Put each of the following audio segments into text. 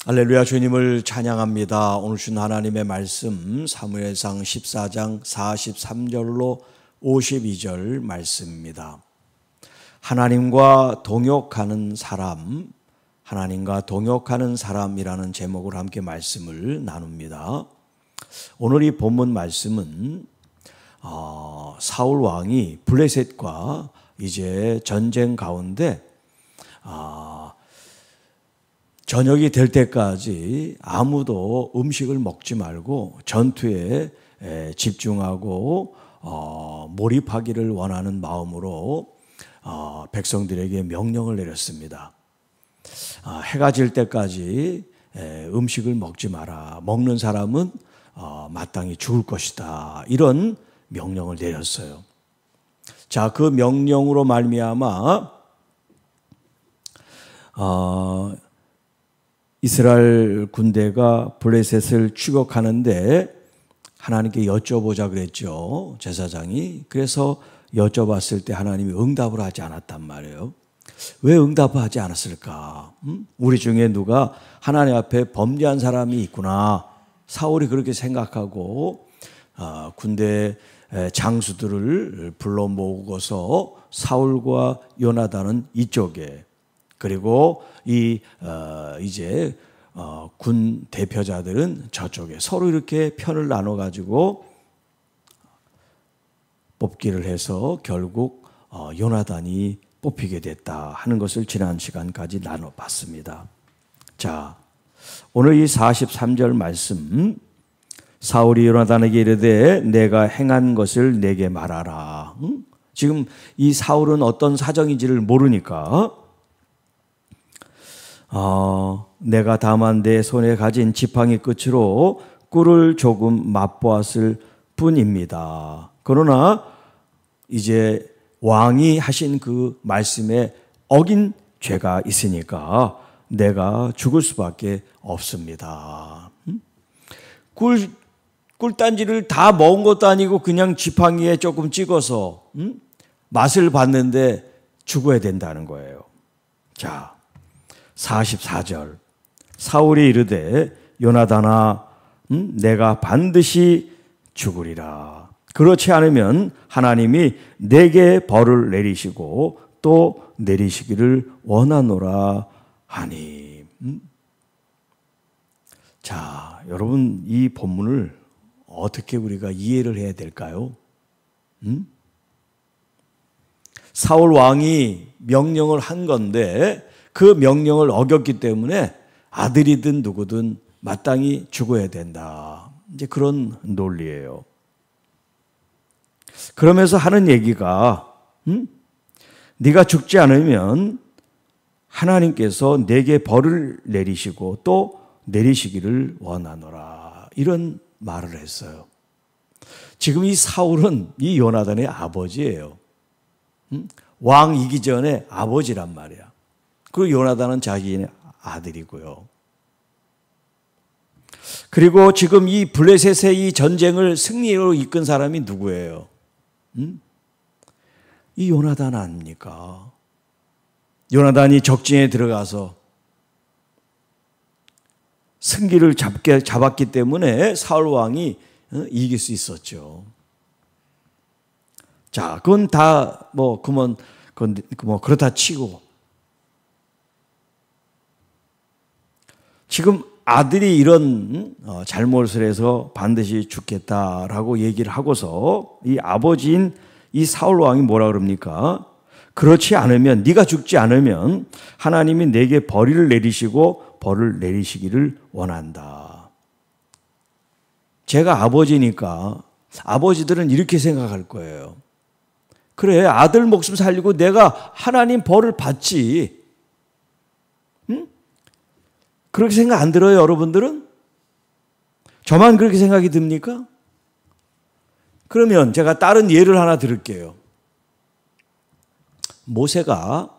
할렐루야, 주님을 찬양합니다. 오늘 주신 하나님의 말씀 사무엘상 14장 43절로 52절 말씀입니다. 하나님과 동역하는 사람, 하나님과 동역하는 사람이라는 제목으로 함께 말씀을 나눕니다. 오늘 이 본문 말씀은 사울 왕이 블레셋과 이제 전쟁 가운데 저녁이 될 때까지 아무도 음식을 먹지 말고 전투에 집중하고 몰입하기를 원하는 마음으로 백성들에게 명령을 내렸습니다. 해가 질 때까지 음식을 먹지 마라. 먹는 사람은 마땅히 죽을 것이다. 이런 명령을 내렸어요. 자, 그 명령으로 말미암아 이스라엘 군대가 블레셋을 추격하는데 하나님께 여쭤보자 그랬죠, 제사장이. 그래서 여쭤봤을 때 하나님이 응답을 하지 않았단 말이에요. 왜 응답을 하지 않았을까? 우리 중에 누가 하나님 앞에 범죄한 사람이 있구나, 사울이 그렇게 생각하고 군대 장수들을 불러 모으고서 사울과 요나단은 이쪽에, 그리고 이제 군 대표자들은 저쪽에 서로 이렇게 편을 나눠 가지고 뽑기를 해서 결국 요나단이 뽑히게 됐다 하는 것을 지난 시간까지 나눠봤습니다. 자, 오늘 이 43절 말씀, 사울이 요나단에게 이르되 내가 행한 것을 내게 말하라. 지금 이 사울은 어떤 사정인지를 모르니까 내가 다만 내 손에 가진 지팡이 끝으로 꿀을 조금 맛보았을 뿐입니다. 그러나 이제 왕이 하신 그 말씀에 어긴 죄가 있으니까 내가 죽을 수밖에 없습니다. 꿀단지를 다 먹은 것도 아니고 그냥 지팡이에 조금 찍어서 맛을 봤는데 죽어야 된다는 거예요. 자, 44절, 사울이 이르되 요나단아, 내가 반드시 죽으리라. 그렇지 않으면 하나님이 내게 벌을 내리시고 또 내리시기를 원하노라 하니. 자, 여러분, 이 본문을 어떻게 우리가 이해를 해야 될까요? 사울 왕이 명령을 한 건데 그 명령을 어겼기 때문에 아들이든 누구든 마땅히 죽어야 된다. 이제 그런 논리예요. 그러면서 하는 얘기가 네가 죽지 않으면 하나님께서 내게 벌을 내리시고 또 내리시기를 원하노라. 이런 말을 했어요. 지금 이 사울은 이 요나단의 아버지예요. 왕이기 전에 아버지란 말이야. 그리고 요나단은 자기의 아들이고요. 그리고 지금 이 블레셋의 이 전쟁을 승리로 이끈 사람이 누구예요? 이 요나단 아닙니까? 요나단이 적진에 들어가서 승기를 잡았기 때문에 사울 왕이 이길 수 있었죠. 자, 그건 다 그건 그렇다 치고, 지금 아들이 이런 잘못을 해서 반드시 죽겠다라고 얘기를 하고서 이 아버지인 이 사울 왕이 뭐라 그럽니까? 그렇지 않으면, 네가 죽지 않으면 하나님이 내게 벌을 내리시고 벌을 내리시기를 원한다. 제가 아버지니까 아버지들은 이렇게 생각할 거예요. 그래, 아들 목숨 살리고 내가 하나님 벌을 받지. 그렇게 생각 안 들어요, 여러분들은? 저만 그렇게 생각이 듭니까? 그러면 제가 다른 예를 하나 들을게요. 모세가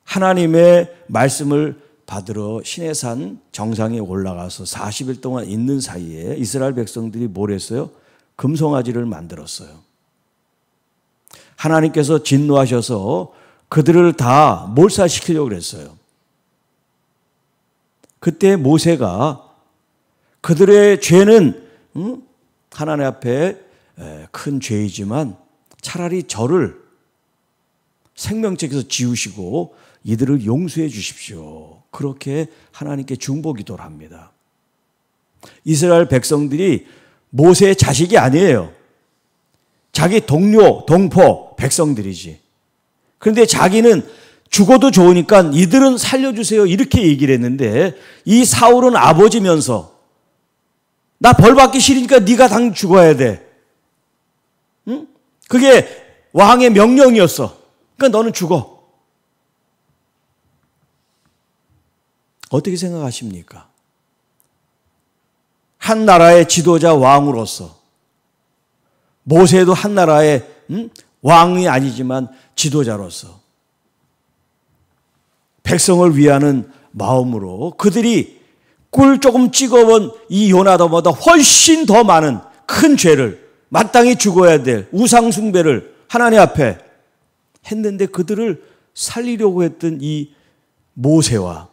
하나님의 말씀을 받으러 시내산 정상에 올라가서 40일 동안 있는 사이에 이스라엘 백성들이 뭘 했어요? 금송아지를 만들었어요. 하나님께서 진노하셔서 그들을 다 몰살시키려고 그랬어요. 그때 모세가 그들의 죄는 하나님 앞에 큰 죄이지만 차라리 저를 생명책에서 지우시고 이들을 용서해 주십시오. 그렇게 하나님께 중보기도를 합니다. 이스라엘 백성들이 모세의 자식이 아니에요. 자기 동료, 동포, 백성들이지. 그런데 자기는 죽어도 좋으니까 이들은 살려주세요. 이렇게 얘기를 했는데 이 사울은 아버지면서 나 벌 받기 싫으니까 네가 당 죽어야 돼. 응? 그게 왕의 명령이었어. 그러니까 너는 죽어. 어떻게 생각하십니까? 한 나라의 지도자 왕으로서 모세도 한 나라의 왕이 아니지만 지도자로서 백성을 위하는 마음으로 그들이 꿀 조금 찍어본 이 요나단보다 훨씬 더 많은 큰 죄를 마땅히 죽어야 될 우상 숭배를 하나님 앞에 했는데 그들을 살리려고 했던 이 모세와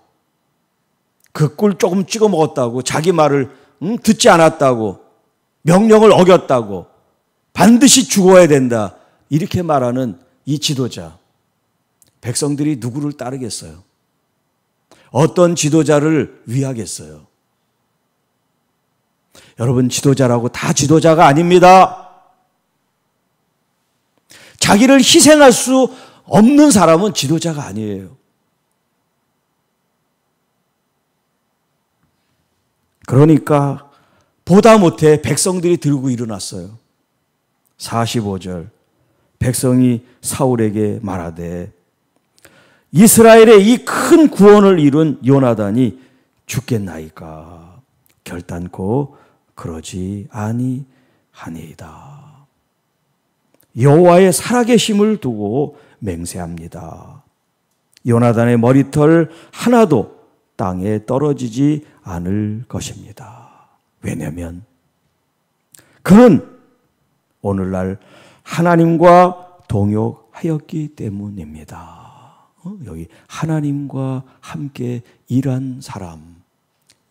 그 꿀 조금 찍어 먹었다고 자기 말을 듣지 않았다고 명령을 어겼다고 반드시 죽어야 된다 이렇게 말하는 이 지도자 백성들이 누구를 따르겠어요? 어떤 지도자를 위하겠어요? 여러분 지도자라고 다 지도자가 아닙니다. 자기를 희생할 수 없는 사람은 지도자가 아니에요. 그러니까 보다 못해 백성들이 들고 일어났어요. 45절 백성이 사울에게 말하되 이스라엘의 이 큰 구원을 이룬 요나단이 죽겠나이까 결단코 그러지 아니하니이다. 여호와의 살아계심을 두고 맹세합니다. 요나단의 머리털 하나도 땅에 떨어지지 않을 것입니다. 왜냐하면 그는 오늘날 하나님과 동역하였기 때문입니다. 여기 하나님과 함께 일한 사람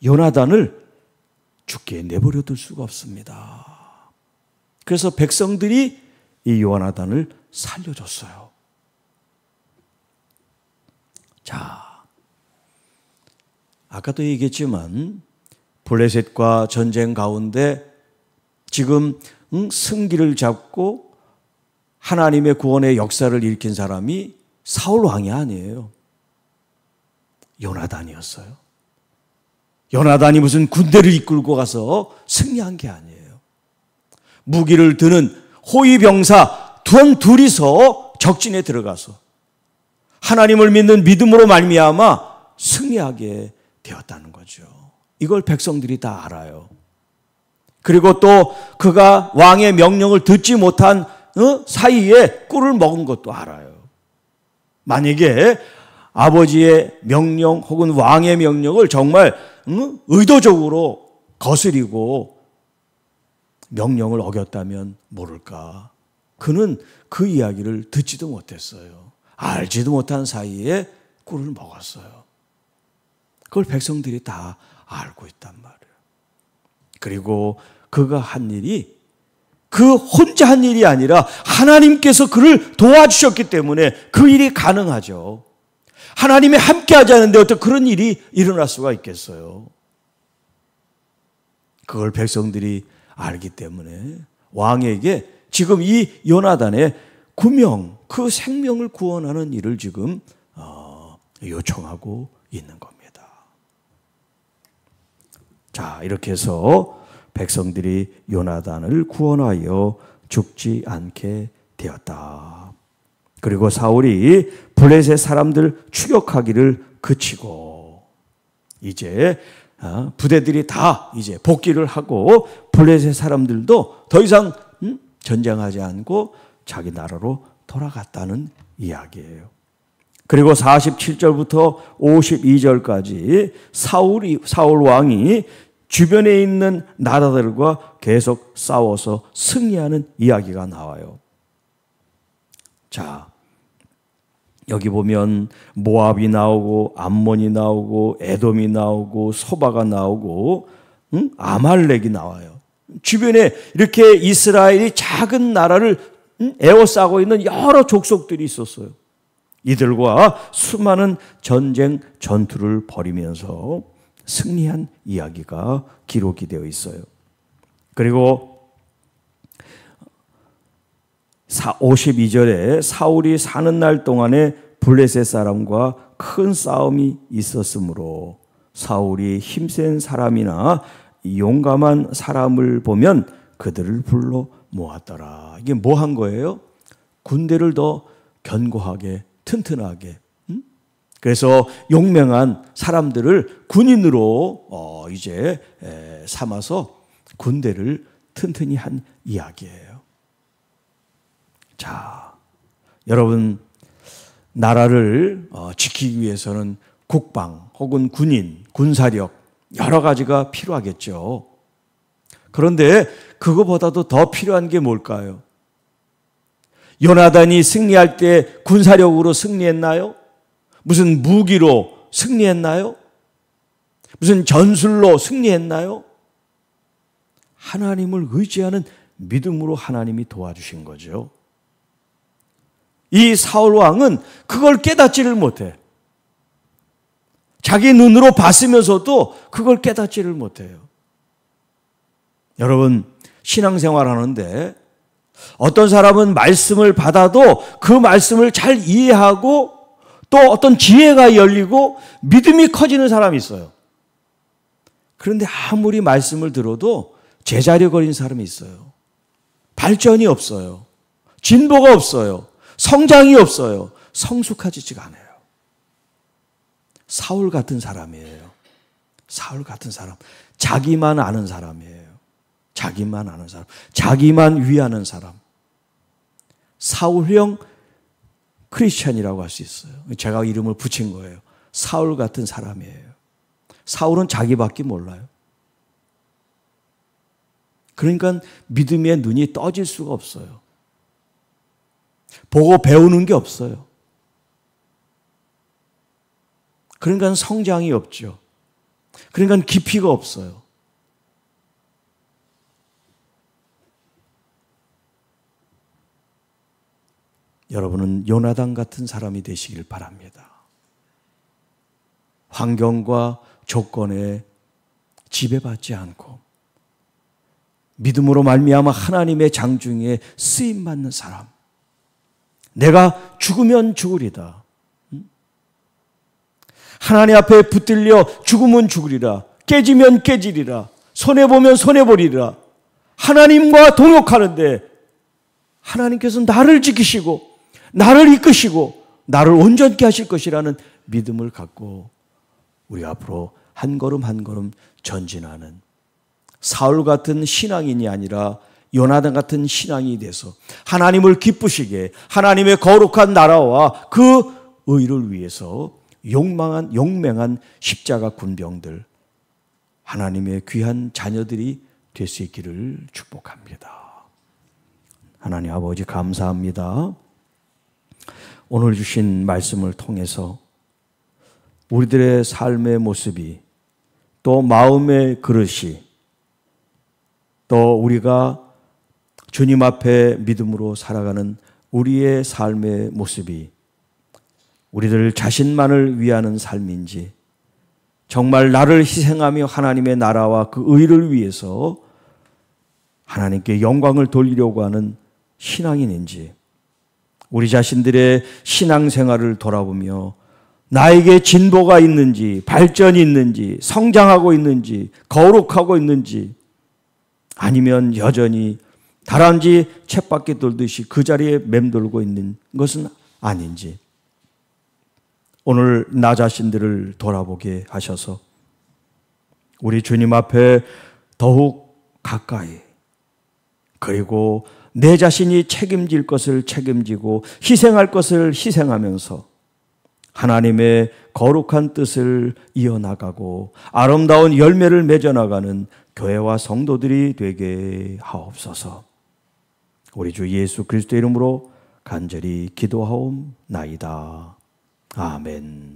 요나단을 죽게 내버려둘 수가 없습니다. 그래서 백성들이 이 요나단을 살려줬어요. 자, 아까도 얘기했지만 블레셋과 전쟁 가운데 지금 승기를 잡고 하나님의 구원의 역사를 일으킨 사람이 사울 왕이 아니에요. 요나단이었어요. 요나단이 무슨 군대를 이끌고 가서 승리한 게 아니에요. 무기를 드는 호위병사 둘이서 적진에 들어가서 하나님을 믿는 믿음으로 말미암아 승리하게 되었다는 거죠. 이걸 백성들이 다 알아요. 그리고 또 그가 왕의 명령을 듣지 못한 사이에 꿀을 먹은 것도 알아요. 만약에 아버지의 명령 혹은 왕의 명령을 정말 의도적으로 거스리고 명령을 어겼다면 모를까. 그는 그 이야기를 듣지도 못했어요. 알지도 못한 사이에 꿀을 먹었어요. 그걸 백성들이 다 알고 있단 말이에요. 그리고 그가 한 일이 그 혼자 한 일이 아니라 하나님께서 그를 도와주셨기 때문에 그 일이 가능하죠. 하나님이 함께 하지 않는데 어떻게 그런 일이 일어날 수가 있겠어요? 그걸 백성들이 알기 때문에 왕에게 지금 이 요나단의 구명, 그 생명을 구원하는 일을 지금 요청하고 있는 겁니다. 자, 이렇게 해서 백성들이 요나단을 구원하여 죽지 않게 되었다. 그리고 사울이 블레셋 사람들 추격하기를 그치고 이제 부대들이 다 이제 복귀를 하고 블레셋 사람들도 더 이상 전쟁하지 않고 자기 나라로 돌아갔다는 이야기예요. 그리고 47절부터 52절까지 사울 왕이 주변에 있는 나라들과 계속 싸워서 승리하는 이야기가 나와요. 자, 여기 보면 모압이 나오고 암몬이 나오고 에돔이 나오고 소바가 나오고 아말렉이 나와요. 주변에 이렇게 이스라엘이 작은 나라를 에워싸고 있는 여러 족속들이 있었어요. 이들과 수많은 전쟁 전투를 벌이면서 승리한 이야기가 기록이 되어 있어요. 그리고 52절에 사울이 사는 날 동안에 블레셋 사람과 큰 싸움이 있었으므로 사울이 힘센 사람이나 용감한 사람을 보면 그들을 불러 모았더라. 이게 뭐 한 거예요? 군대를 더 견고하게 튼튼하게. 그래서 용맹한 사람들을 군인으로 이제 삼아서 군대를 튼튼히 한 이야기예요. 자, 여러분, 나라를 지키기 위해서는 국방 혹은 군인, 군사력 여러 가지가 필요하겠죠. 그런데 그거보다도 더 필요한 게 뭘까요? 요나단이 승리할 때 군사력으로 승리했나요? 무슨 무기로 승리했나요? 무슨 전술로 승리했나요? 하나님을 의지하는 믿음으로 하나님이 도와주신 거죠. 이 사울 왕은 그걸 깨닫지를 못해. 자기 눈으로 봤으면서도 그걸 깨닫지를 못해요. 여러분, 신앙생활 하는데 어떤 사람은 말씀을 받아도 그 말씀을 잘 이해하고 또 어떤 지혜가 열리고 믿음이 커지는 사람이 있어요. 그런데 아무리 말씀을 들어도 제자리 걸린 사람이 있어요. 발전이 없어요. 진보가 없어요. 성장이 없어요. 성숙하지가 않아요. 사울 같은 사람이에요. 사울 같은 사람. 자기만 아는 사람이에요. 자기만 아는 사람. 자기만 위하는 사람. 사울형 크리스찬이라고 할 수 있어요. 제가 이름을 붙인 거예요. 사울 같은 사람이에요. 사울은 자기밖에 몰라요. 그러니까 믿음의 눈이 떠질 수가 없어요. 보고 배우는 게 없어요. 그러니까 성장이 없죠. 그러니까 깊이가 없어요. 여러분은 요나단 같은 사람이 되시길 바랍니다. 환경과 조건에 지배받지 않고 믿음으로 말미암아 하나님의 장중에 쓰임받는 사람. 내가 죽으면 죽으리다. 하나님 앞에 붙들려 죽으면 죽으리라. 깨지면 깨지리라. 손해보면 손해보리라. 하나님과 동역하는데 하나님께서 나를 지키시고 나를 이끄시고 나를 온전케 하실 것이라는 믿음을 갖고 우리 앞으로 한 걸음 한 걸음 전진하는 사울 같은 신앙인이 아니라 요나단 같은 신앙이 돼서 하나님을 기쁘시게 하나님의 거룩한 나라와 그 의를 위해서 용맹한 십자가 군병들 하나님의 귀한 자녀들이 될 수 있기를 축복합니다. 하나님 아버지 감사합니다. 오늘 주신 말씀을 통해서 우리들의 삶의 모습이 또 마음의 그릇이 또 우리가 주님 앞에 믿음으로 살아가는 우리의 삶의 모습이 우리들 자신만을 위하는 삶인지 정말 나를 희생하며 하나님의 나라와 그 의를 위해서 하나님께 영광을 돌리려고 하는 신앙인인지 우리 자신들의 신앙생활을 돌아보며 나에게 진보가 있는지 발전이 있는지 성장하고 있는지 거룩하고 있는지 아니면 여전히 다람쥐 쳇바퀴 돌듯이 그 자리에 맴돌고 있는 것은 아닌지 오늘 나 자신들을 돌아보게 하셔서 우리 주님 앞에 더욱 가까이 그리고 내 자신이 책임질 것을 책임지고 희생할 것을 희생하면서 하나님의 거룩한 뜻을 이어나가고 아름다운 열매를 맺어나가는 교회와 성도들이 되게 하옵소서. 우리 주 예수 그리스도 이름으로 간절히 기도하옵나이다. 아멘.